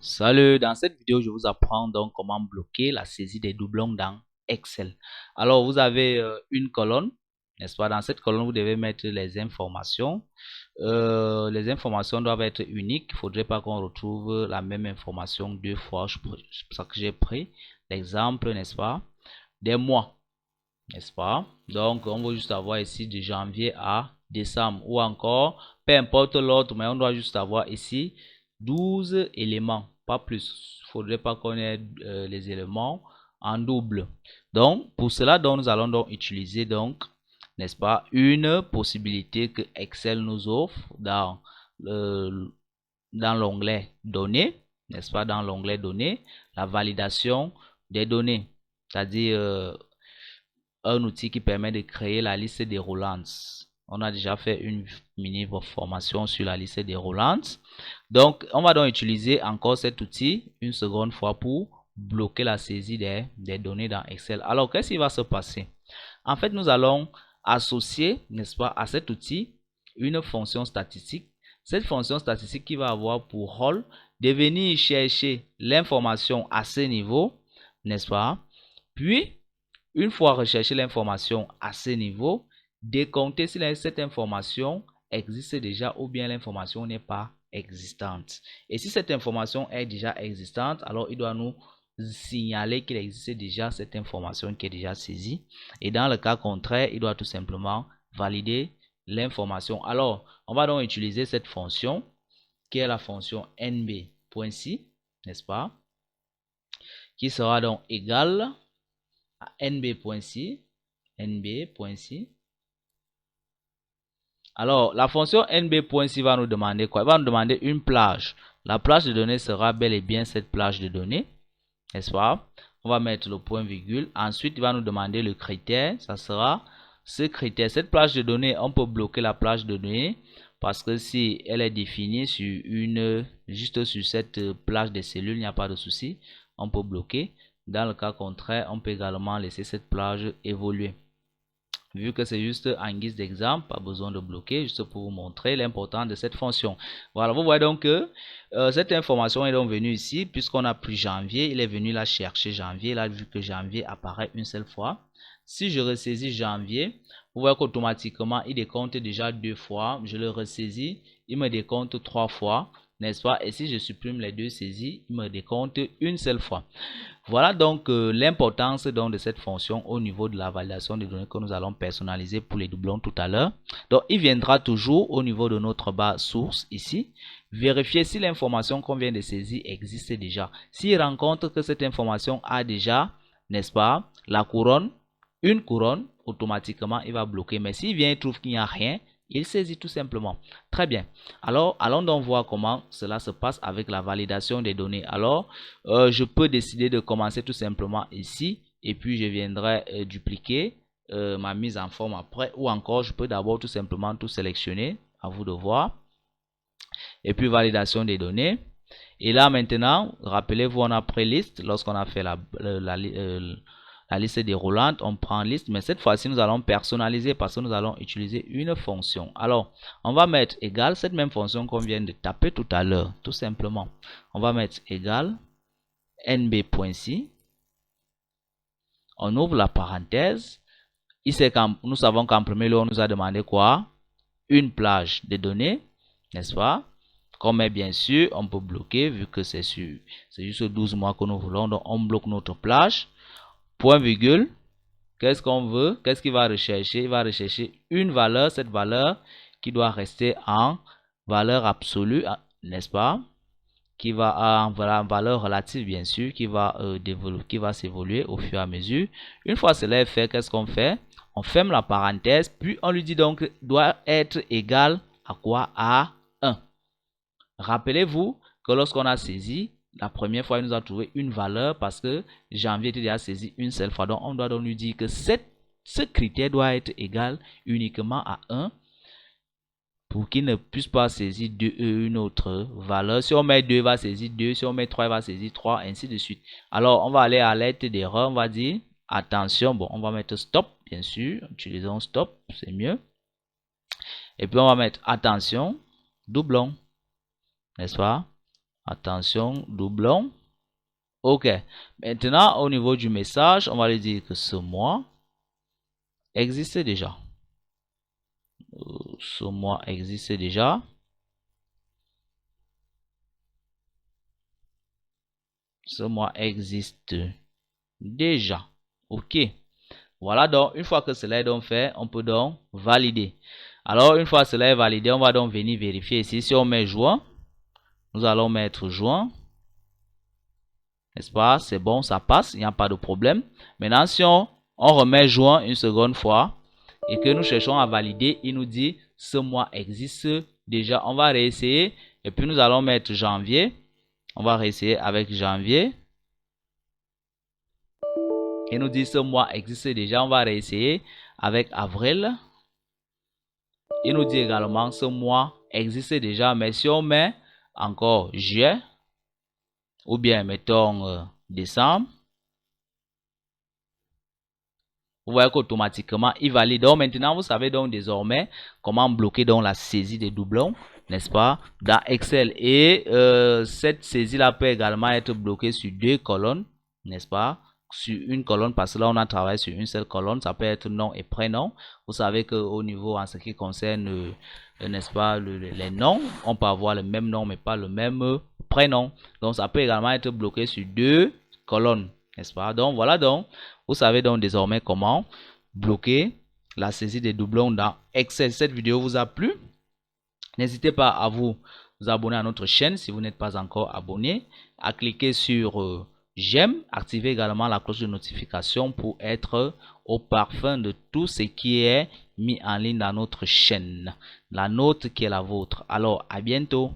Salut, dans cette vidéo, je vous apprends donc comment bloquer la saisie des doublons dans Excel. Alors, vous avez une colonne, n'est-ce pas? Dans cette colonne, vous devez mettre les informations. Les informations doivent être uniques. Il ne faudrait pas qu'on retrouve la même information deux fois. C'est pour ça que j'ai pris l'exemple, n'est-ce pas? Des mois, n'est-ce pas? Donc, on va juste avoir ici de janvier à décembre ou encore, peu importe l'autre, mais on doit juste avoir ici 12 éléments, pas plus. Il ne faudrait pas qu'on ait les éléments en double. Donc, pour cela, donc, nous allons donc utiliser, donc, n'est-ce pas, une possibilité que Excel nous offre dans l'onglet données, n'est-ce pas, dans l'onglet données, la validation des données, c'est-à-dire un outil qui permet de créer la liste déroulante. On a déjà fait une mini formation sur la liste déroulante. Donc, on va donc utiliser encore cet outil une seconde fois pour bloquer la saisie des données dans Excel. Alors, qu'est-ce qui va se passer? En fait, nous allons associer, n'est-ce pas, à cet outil une fonction statistique. Cette fonction statistique qui va avoir pour rôle de venir chercher l'information à ce niveau, n'est-ce pas? Puis, une fois recherché l'information à ce niveau, décompter si cette information existe déjà ou bien l'information n'est pas existante. Et si cette information est déjà existante, alors il doit nous signaler qu'il existe déjà cette information qui est déjà saisie. Et dans le cas contraire, il doit tout simplement valider l'information. Alors, on va donc utiliser cette fonction qui est la fonction nb.si, n'est-ce pas? Qui sera donc égale à nb.si. Alors, la fonction nb.si va nous demander quoi? Elle va nous demander une plage. La plage de données sera bel et bien cette plage de données, n'est-ce pas? On va mettre le point virgule. Ensuite, il va nous demander le critère. Ça sera ce critère. Cette plage de données, on peut bloquer la plage de données parce que si elle est définie sur juste sur cette plage des cellules, il n'y a pas de souci. On peut bloquer. Dans le cas contraire, on peut également laisser cette plage évoluer. Vu que c'est juste en guise d'exemple, pas besoin de bloquer, juste pour vous montrer l'importance de cette fonction. Voilà, vous voyez donc que cette information est donc venue ici, puisqu'on a pris janvier, il est venu la chercher janvier, là vu que janvier apparaît une seule fois. Si je ressaisis janvier, vous voyez qu'automatiquement il décompte déjà deux fois, je le ressaisis, il me décompte trois fois, n'est-ce pas? Et si je supprime les deux saisies, il me décompte une seule fois. Voilà donc l'importance de cette fonction au niveau de la validation des données que nous allons personnaliser pour les doublons tout à l'heure. Donc, il viendra toujours au niveau de notre base source ici, vérifier si l'information qu'on vient de saisir existe déjà. S'il rencontre que cette information a déjà, n'est-ce pas, la couronne, une couronne, automatiquement, il va bloquer. Mais s'il vient et trouve qu'il n'y a rien, il saisit tout simplement. Très bien. Alors, allons donc voir comment cela se passe avec la validation des données. Alors, je peux décider de commencer tout simplement ici et puis je viendrai dupliquer ma mise en forme après, ou encore je peux d'abord tout simplement tout sélectionner, à vous de voir, et puis validation des données. Et là maintenant, rappelez-vous, on a pris liste lorsqu'on a fait la liste déroulante, on prend liste, mais cette fois-ci nous allons personnaliser parce que nous allons utiliser une fonction. Alors, on va mettre égal, cette même fonction qu'on vient de taper tout à l'heure, tout simplement. On va mettre égal nb.si, on ouvre la parenthèse. Ici, nous savons qu'en premier lieu, on nous a demandé quoi? Une plage de données, n'est-ce pas? Comme est bien sûr, on peut bloquer vu que c'est juste 12 mois que nous voulons. Donc, on bloque notre plage. Point virgule. Qu'est-ce qu'on veut? Qu'est-ce qu'il va rechercher? Il va rechercher une valeur, cette valeur qui doit rester en valeur absolue, n'est-ce pas? Qui va en valeur relative bien sûr, qui va s'évoluer au fur et à mesure. Une fois cela est fait, qu'est-ce qu'on fait? On ferme la parenthèse, puis on lui dit donc doit être égal à quoi? À 1. Rappelez-vous que lorsqu'on a saisi, la première fois, il nous a trouvé une valeur parce que janvier était déjà saisi une seule fois. Donc, on doit donc lui dire que ce critère doit être égal uniquement à 1 pour qu'il ne puisse pas saisir une autre valeur. Si on met 2, il va saisir 2. Si on met 3, il va saisir 3, ainsi de suite. Alors, on va aller à l'aide d'erreur. On va dire, attention, bon, on va mettre stop, bien sûr. Utilisons stop, c'est mieux. Et puis, on va mettre attention, doublon, n'est-ce pas? Attention, doublon. Ok. Maintenant, au niveau du message, on va lui dire que ce mois existe déjà. Ce mois existe déjà. Ce mois existe déjà. Ok. Voilà donc, une fois que cela est donc fait, on peut donc valider. Alors, une fois cela est validé, on va donc venir vérifier ici. Si on met juin, nous allons mettre juin. N'est-ce pas? C'est bon, ça passe, il n'y a pas de problème. Maintenant, si on remet juin une seconde fois et que nous cherchons à valider, il nous dit ce mois existe déjà. On va réessayer et puis nous allons mettre janvier. On va réessayer avec janvier. Il nous dit ce mois existe déjà. On va réessayer avec avril. Il nous dit également ce mois existe déjà. Mais si on met encore juillet ou bien mettons décembre, vous voyez qu'automatiquement il valide. Donc maintenant vous savez donc désormais comment bloquer donc la saisie des doublons, n'est-ce pas, dans Excel. Et cette saisie là peut également être bloquée sur deux colonnes, n'est-ce pas, sur une colonne, parce que là on a travaillé sur une seule colonne. Ça peut être nom et prénom. Vous savez que au niveau en ce qui concerne n'est-ce pas, les noms, on peut avoir le même nom mais pas le même prénom. Donc ça peut également être bloqué sur deux colonnes, n'est-ce pas. Donc voilà, donc vous savez donc désormais comment bloquer la saisie des doublons dans Excel. Cette vidéo vous a plu? N'hésitez pas à vous abonner à notre chaîne si vous n'êtes pas encore abonné, à cliquer sur j'aime, activer également la cloche de notification pour être au parfum de tout ce qui est mis en ligne dans notre chaîne, la nôtre qui est la vôtre. Alors à bientôt.